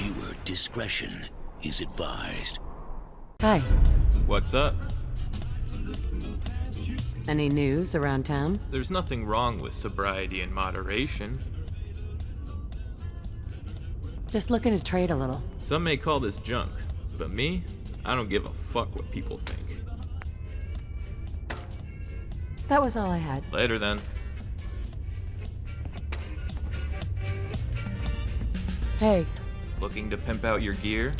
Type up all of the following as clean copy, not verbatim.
Viewer discretion is advised. Hi. What's up? Any news around town? There's nothing wrong with sobriety and moderation. Just looking to trade a little. Some may call this junk, but me, I don't give a fuck what people think. That was all I had. Later then. Hey, Looking to pimp out your gear?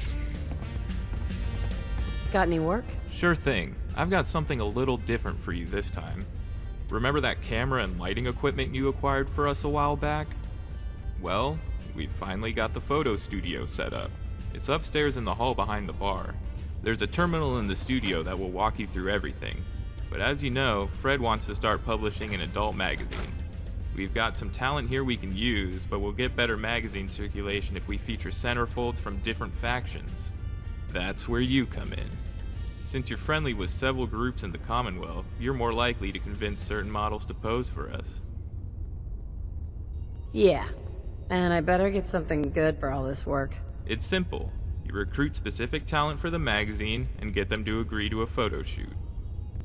got any work? Sure thing. I've got something a little different for you this time. Remember that camera and lighting equipment you acquired for us a while back? Well, we finally got the photo studio set up. It's upstairs in the hall behind the bar. There's a terminal in the studio that will walk you through everything. But as you know, Fred wants to start publishing an adult magazine. We've got some talent here we can use, but we'll get better magazine circulation if we feature centerfolds from different factions. That's where you come in. Since you're friendly with several groups in the Commonwealth, you're more likely to convince certain models to pose for us. Yeah. And I better get something good for all this work. It's simple. You recruit specific talent for the magazine and get them to agree to a photo shoot.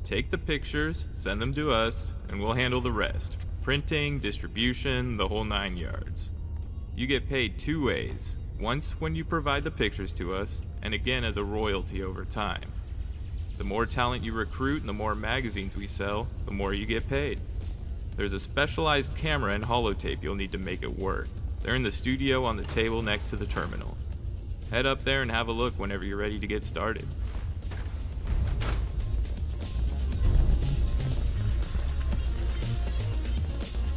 Take the pictures, send them to us, and we'll handle the rest. Printing, distribution, the whole 9 yards. You get paid 2 ways. Once when you provide the pictures to us, and again as a royalty over time. The more talent you recruit and the more magazines we sell, the more you get paid. There's a specialized camera and holotape you'll need to make it work. They're in the studio on the table next to the terminal. Head up there and have a look whenever you're ready to get started.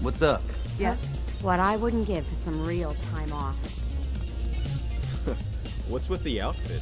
What's up? Yes. What I wouldn't give for some real time off. What's with the outfit?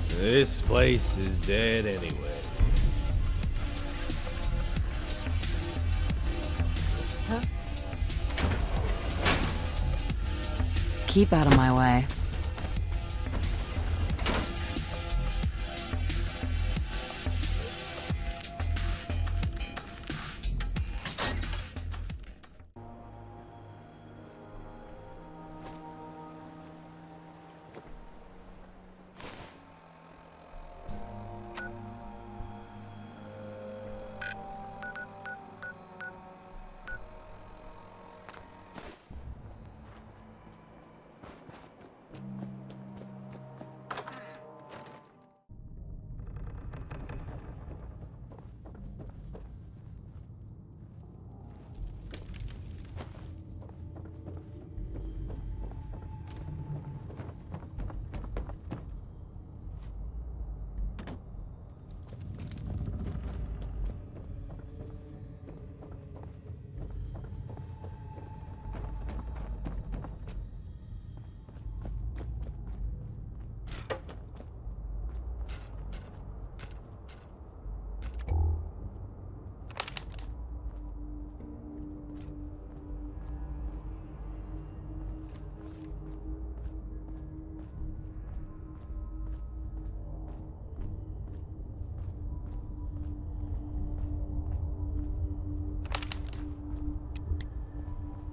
This place is dead anyway. Keep out of my way.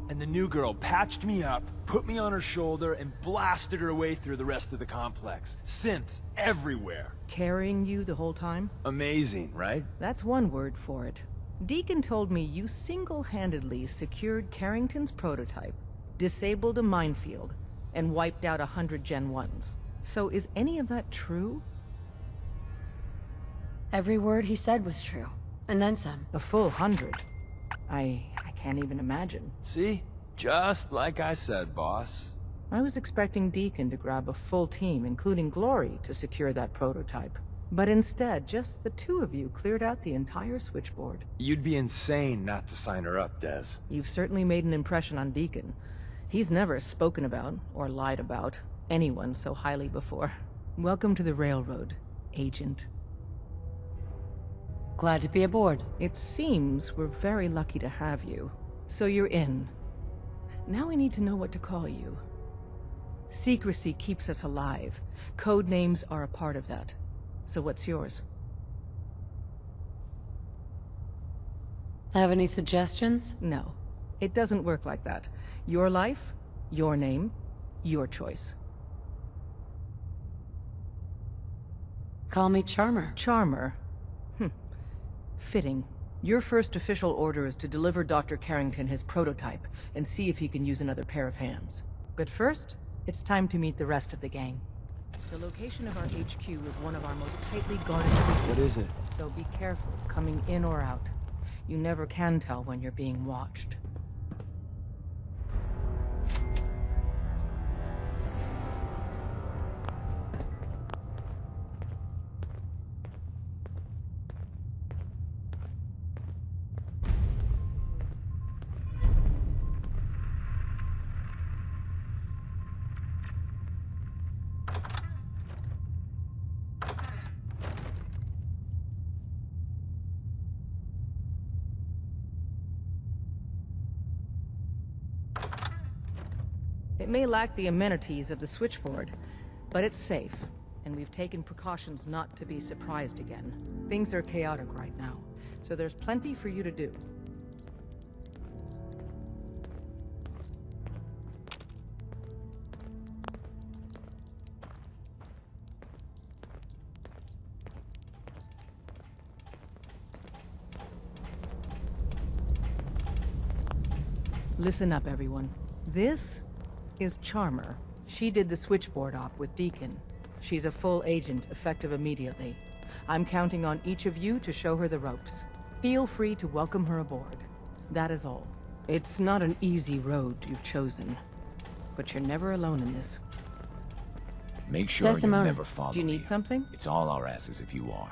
And the new girl patched me up, put me on her shoulder, and blasted her way through the rest of the complex. Synths everywhere. Carrying you the whole time? Amazing, right? That's one word for it. Deacon told me you single-handedly secured Carrington's prototype, disabled a minefield, and wiped out 100 Gen 1s. So is any of that true? Every word he said was true. And then some. A full 100. I can't even imagine. See? Just like I said, boss. I was expecting Deacon to grab a full team, including Glory, to secure that prototype. But instead, just the two of you cleared out the entire switchboard. You'd be insane not to sign her up, Des. You've certainly made an impression on Deacon. He's never spoken about, or lied about, anyone so highly before. Welcome to the Railroad, Agent. Glad to be aboard. It seems we're very lucky to have you. So you're in. Now we need to know what to call you. Secrecy keeps us alive. Code names are a part of that. So what's yours? Have any suggestions? No. It doesn't work like that. Your life, your name, your choice. Call me Charmer. Charmer. Fitting. Your first official order is to deliver Dr. Carrington his prototype and see if he can use another pair of hands. But first, it's time to meet the rest of the gang. The location of our HQ is one of our most tightly guarded secrets. What is it? So be careful coming in or out. You never can tell when you're being watched. It may lack the amenities of the switchboard, but it's safe, and we've taken precautions not to be surprised again. Things are chaotic right now, so there's plenty for you to do. Listen up, everyone. This is Charmer. She did the switchboard op with Deacon. She's a full agent, effective immediately. I'm counting on each of you to show her the ropes. Feel free to welcome her aboard. That is all. It's not an easy road you've chosen, but you're never alone in this. Make sure you Desdemona, never follow Do you need me. something? It's all our asses if you are.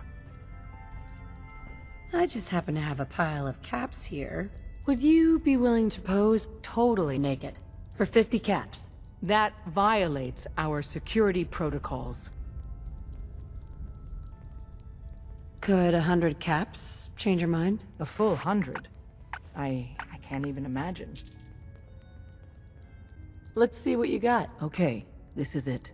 I just happen to have a pile of caps here. Would you be willing to pose totally naked for 50 caps? That violates our security protocols. Could 100 caps change your mind? A full 100. I can't even imagine. Let's see what you got. Okay, this is it.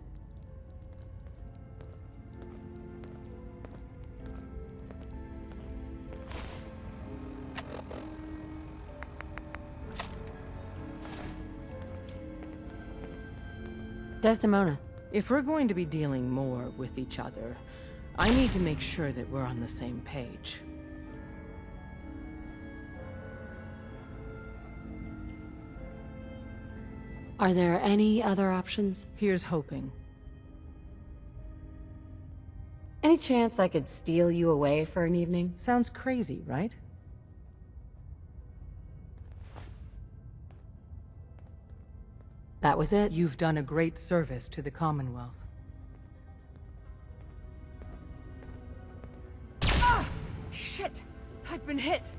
Desdemona. If we're going to be dealing more with each other, I need to make sure that we're on the same page. Are there any other options? Here's hoping. Any chance I could steal you away for an evening? Sounds crazy, right? That was it? You've done a great service to the Commonwealth. Ah! Shit! I've been hit!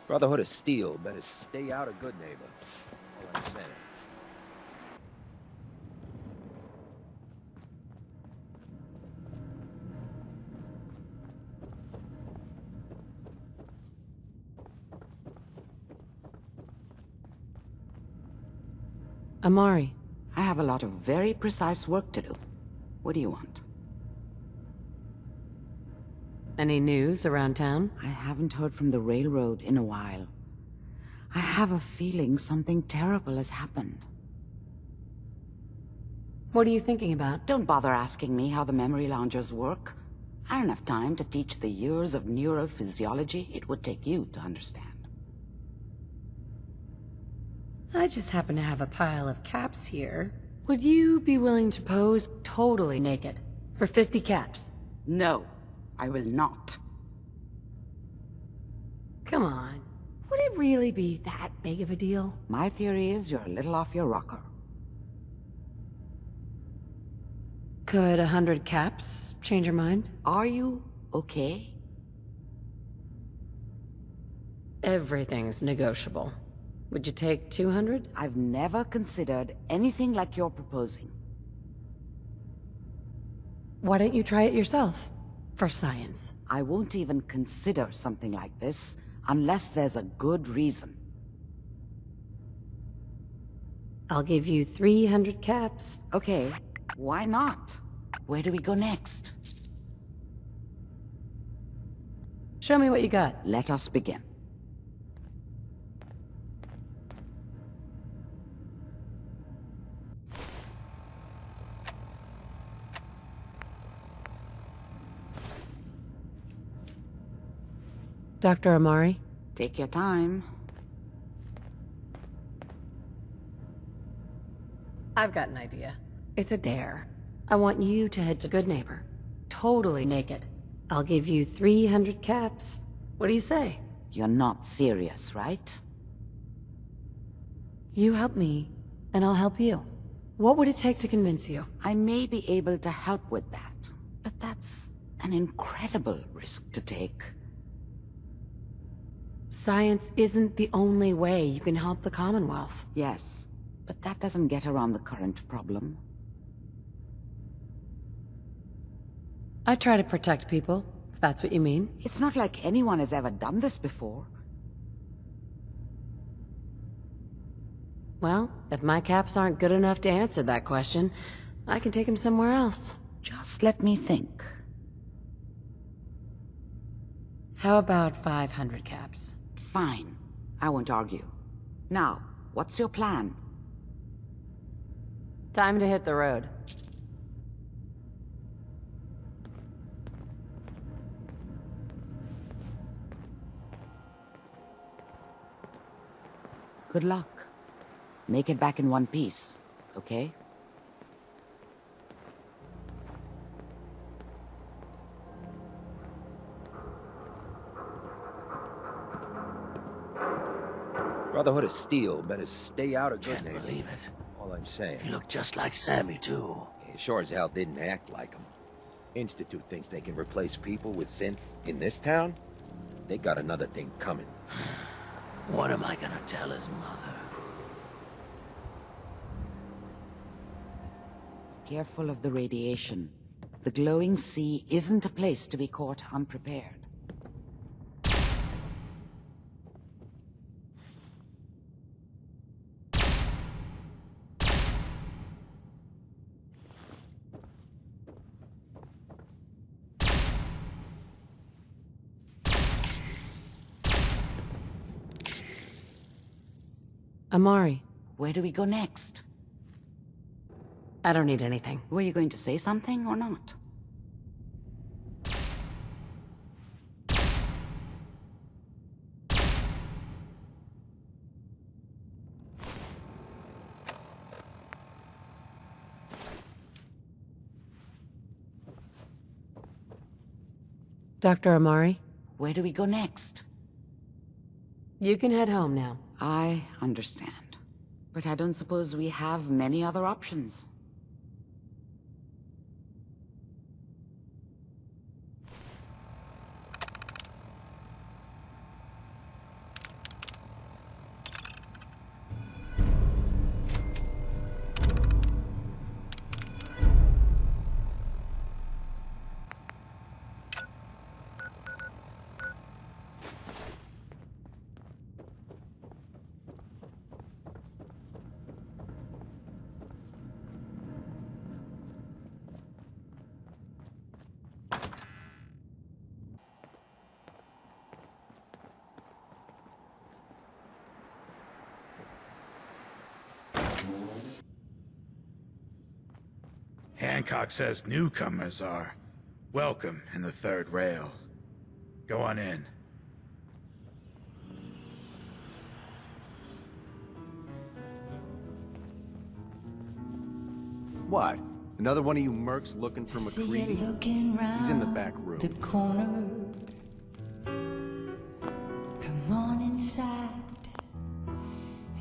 Brotherhood of Steel better stay out of Good Neighbor. All I'm saying. Amari. I have a lot of very precise work to do. What do you want? Any news around town? I haven't heard from the railroad in a while. I have a feeling something terrible has happened. What are you thinking about? Don't bother asking me how the memory loungers work. I don't have time to teach the years of neural physiology it would take you to understand. I just happen to have a pile of caps here. Would you be willing to pose totally naked for 50 caps? No, I will not. Come on. Would it really be that big of a deal? My theory is you're a little off your rocker. Could 100 caps change your mind? Are you okay? Everything's negotiable. Would you take 200? I've never considered anything like you're proposing. Why don't you try it yourself? For science. I won't even consider something like this unless there's a good reason. I'll give you 300 caps. Okay, why not? Where do we go next? Show me what you got. Let us begin. Dr. Amari? Take your time. I've got an idea. It's a dare. I want you to head to Good Neighbor. Totally naked. I'll give you 300 caps. What do you say? You're not serious, right? You help me, and I'll help you. What would it take to convince you? I may be able to help with that, but that's an incredible risk to take. Science isn't the only way you can help the Commonwealth. Yes, but that doesn't get around the current problem. I try to protect people, if that's what you mean. It's not like anyone has ever done this before. Well, if my caps aren't good enough to answer that question, I can take them somewhere else. Just let me think. How about 500 caps? Fine. I won't argue. Now, what's your plan? Time to hit the road. Good luck. Make it back in one piece, okay? Brotherhood of Steel better stay out of good Can't neighbor. believe it. All I'm saying. You look just like Sammy, too. He sure as hell didn't act like him. Institute thinks they can replace people with synths in this town? They got another thing coming. What am I gonna tell his mother? Careful of the radiation. The glowing sea isn't a place to be caught unprepared. Amari, Where do we go next? I don't need anything. Were you going to say something or not? Dr. Amari, Where do we go next? you can head home now. I understand. But I don't suppose we have many other options. Hancock says newcomers are welcome in the third rail. Go on in. What? Another one of you mercs looking for McCready? He's in the back room. The corner. Come on inside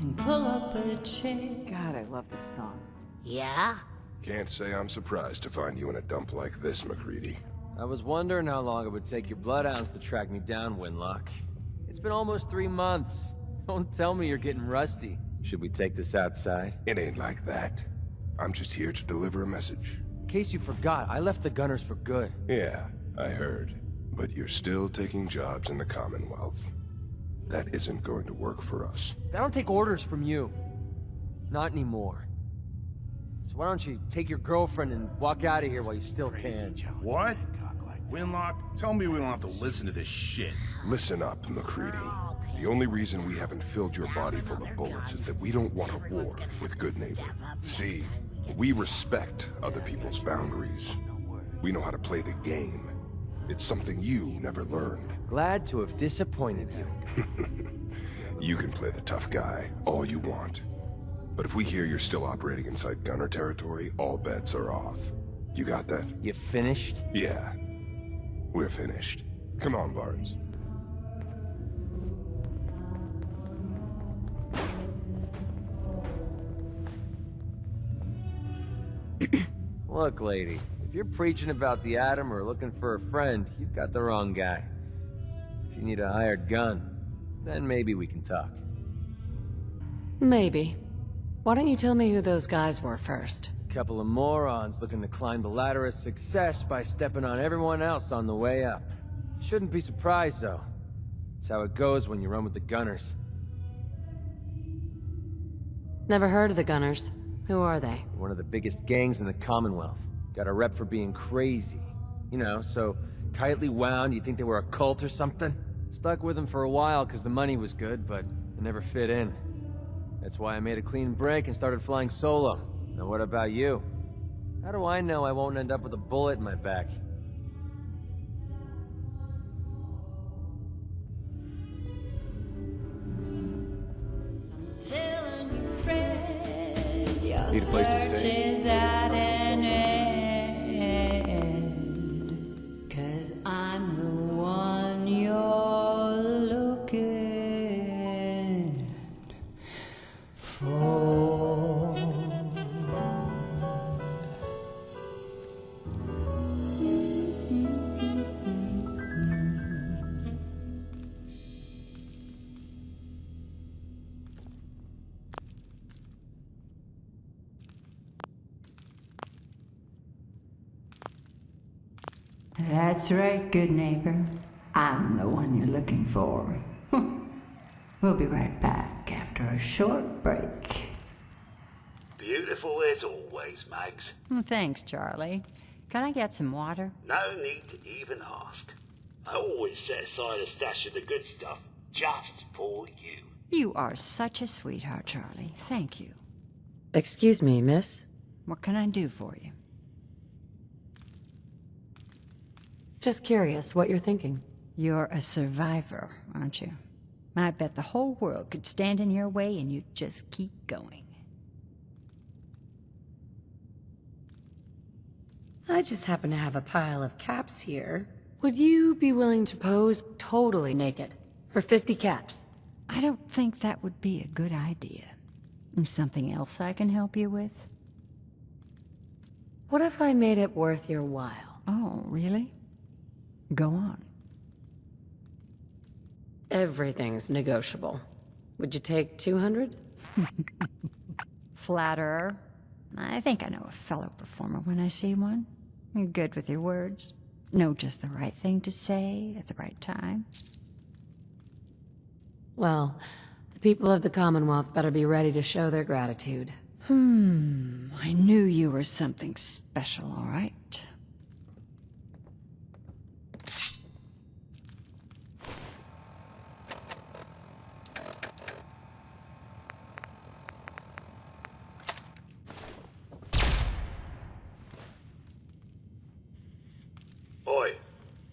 and pull up a chair. God, I love this song. Yeah? Can't say I'm surprised to find you in a dump like this, McCready. I was wondering how long it would take your bloodhounds to track me down, Winlock. It's been almost 3 months. Don't tell me you're getting rusty. Should we take this outside? It ain't like that. I'm just here to deliver a message. In case you forgot, I left the Gunners for good. Yeah, I heard. But you're still taking jobs in the Commonwealth. That isn't going to work for us. I don't take orders from you. Not anymore. So why don't you take your girlfriend and walk out of here while you still can? What? Winlock, tell me we don't have to listen to this shit. Listen up, McCready. The only reason we haven't filled your body full of bullets is that we don't want a war with Good Neighbor. See, we respect other people's boundaries. We know how to play the game. It's something you never learned. Glad to have disappointed you. You can play the tough guy all you want. But if we hear you're still operating inside Gunner territory, all bets are off. You got that? You finished? Yeah. We're finished. Come on, Barnes. Look, lady, if you're preaching about the atom or looking for a friend, you've got the wrong guy. If you need a hired gun, then maybe we can talk. Maybe. Why don't you tell me who those guys were first? A couple of morons looking to climb the ladder of success by stepping on everyone else on the way up. Shouldn't be surprised, though. It's how it goes when you run with the Gunners. Never heard of the Gunners. Who are they? One of the biggest gangs in the Commonwealth. Got a rep for being crazy. You know, so tightly wound you'd think they were a cult or something. Stuck with them for a while because the money was good, but it never fit in. That's why I made a clean break and started flying solo. Now what about you? How do I know I won't end up with a bullet in my back? Need a place to stay? search is at an end, 'cause I'm the one you're looking for. That's right, good neighbor. I'm the one you're looking for. We'll be right back after a short break. Beautiful as always, Mags. Thanks, Charlie. Can I get some water? No need to even ask. I always set aside a stash of the good stuff just for you. You are such a sweetheart, Charlie. Thank you. Excuse me, miss? What can I do for you? Just curious what you're thinking. You're a survivor, aren't you? I bet the whole world could stand in your way and you'd just keep going. I just happen to have a pile of caps here. Would you be willing to pose totally naked for 50 caps? I don't think that would be a good idea. Something else I can help you with? What if I made it worth your while? Oh, really? Go on. Everything's negotiable. Would you take 200? Flatterer. I think I know a fellow performer when I see one. You're good with your words. Know just the right thing to say at the right time. Well, the people of the Commonwealth better be ready to show their gratitude. I knew you were something special, all right. Oi,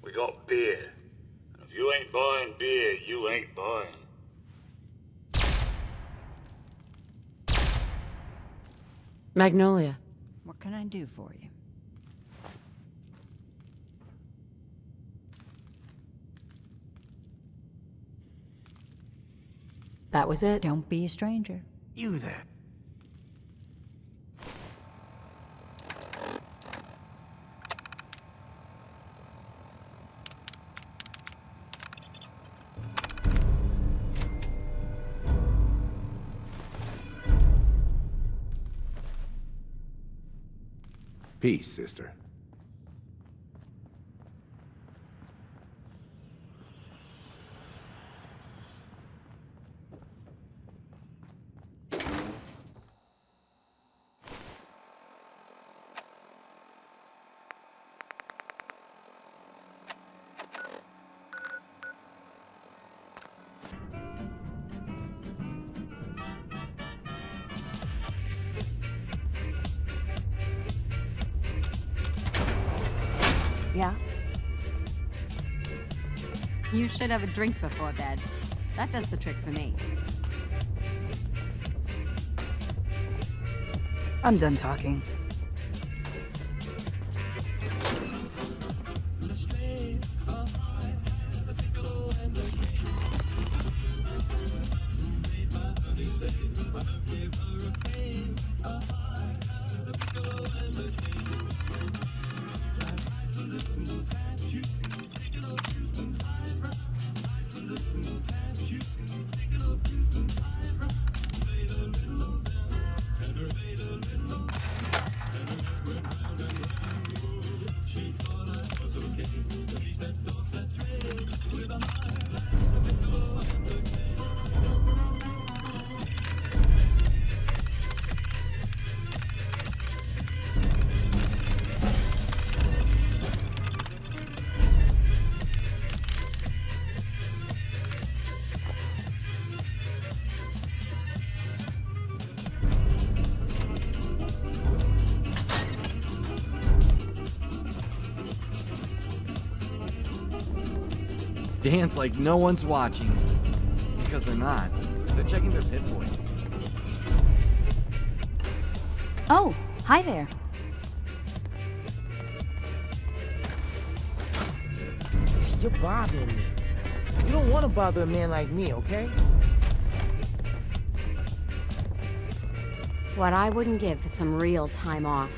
we got beer. And if you ain't buying beer, you ain't buying. Magnolia. What can I do for you? That was it? Don't be a stranger. You there. Peace, sister. Yeah? You should have a drink before bed. That does the trick for me. I'm done talking. Dance like no one's watching. Because they're not. They're checking their hit points. Oh, hi there. You're bothering me. You don't want to bother a man like me, okay? What I wouldn't give for some real time off.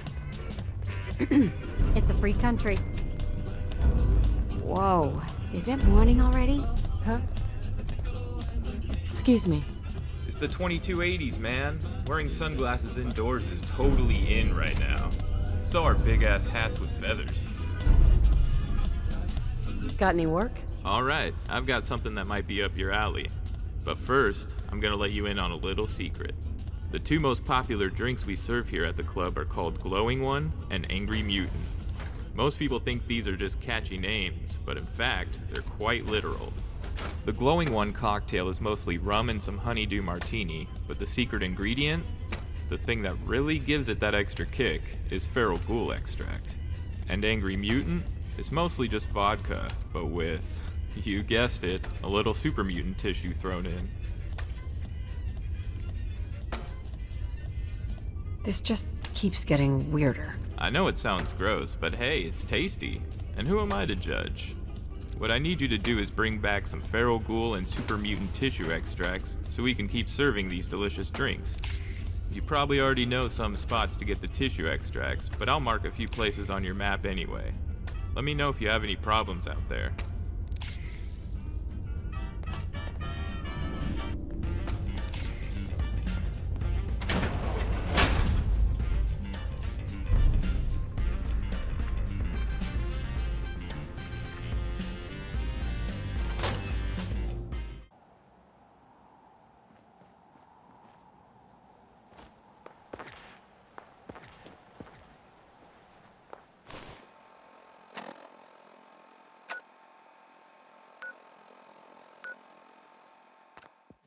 It's a free country. Whoa, is it morning already? Huh? Excuse me. It's the 2280s, man. Wearing sunglasses indoors is totally in right now. So are big-ass hats with feathers. Got any work? Alright, I've got something that might be up your alley. But first, I'm gonna let you in on a little secret. The two most popular drinks we serve here at the club are called Glowing One and Angry Mutant. Most people think these are just catchy names, but in fact, they're quite literal. The Glowing One cocktail is mostly rum and some honeydew martini, but the secret ingredient, the thing that really gives it that extra kick, is feral ghoul extract. And Angry Mutant is mostly just vodka, but with, you guessed it, a little super mutant tissue thrown in. This just keeps getting weirder. I know it sounds gross, but hey, it's tasty. And who am I to judge? What I need you to do is bring back some feral ghoul and super mutant tissue extracts so we can keep serving these delicious drinks. You probably already know some spots to get the tissue extracts, but I'll mark a few places on your map anyway. Let me know if you have any problems out there.